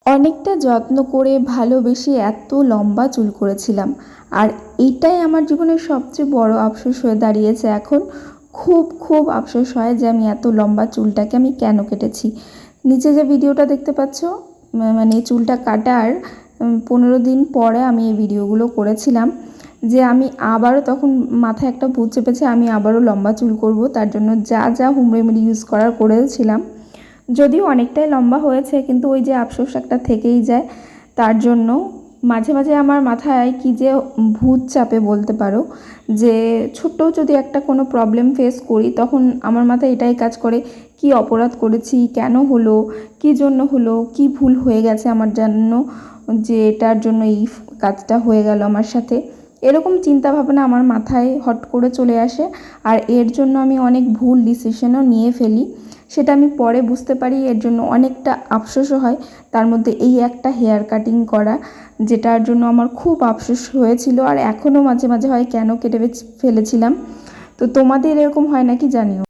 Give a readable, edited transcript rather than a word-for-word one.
অনেকটা যত্ন করে ভালোবেসে এত লম্বা চুল করেছিলাম, আর এইটাই আমার জীবনের সবচেয়ে বড় আফসোস হয়ে দাঁড়িয়েছে এখন। খুব খুব আফসোস হয় যে আমি এত লম্বা চুলটাকে আমি কেন কেটেছি। নিচে যে ভিডিওটা দেখতে পাচ্ছ, মানে চুলটা কাটার 15 দিন পরে আমি এই ভিডিওগুলো করেছিলাম, যে আমি আবারও তখন মাথায় একটা ভূত চেপেছে, আমি আবারও লম্বা চুল করব, তার জন্য যা যা হোম রেমেডি ইউজ করার করেছিলাম। যদিও অনেকটাই লম্বা হয়েছে, কিন্তু ওই যে আফসোস একটা থেকেই যায়। তার জন্য মাঝে মাঝে আমার মাথায় কি যে ভূত চাপে বলতে পারো, যে ছোট্ট যদি একটা কোনো প্রবলেম ফেস করি তখন আমার মাথায় এটাই কাজ করে, কি অপরাধ করেছি, কেন হলো, কি জন্য হলো, কি ভুল হয়ে গেছে আমার জন্য যে এটার জন্য এই কাজটা হয়ে গেল আমার সাথে। এরকম চিন্তা ভাবনা আমার মাথায় হট করে চলে আসে, আর এর জন্য আমি অনেক ভুল ডিসিশনও নিয়ে ফেলি। সেটা আমি পরে বুঝতে পারি, এর জন্য অনেকটা আফসোসও হয়। তার মধ্যে এই একটা হেয়ার কাটিং করা, যেটার জন্য আমার খুব আফসোস হয়েছিল, আর এখনও মাঝে মাঝে হয় কেন কেটে ফেলেছিলাম। তো তোমাদের এরকম হয় নাকি জানিও।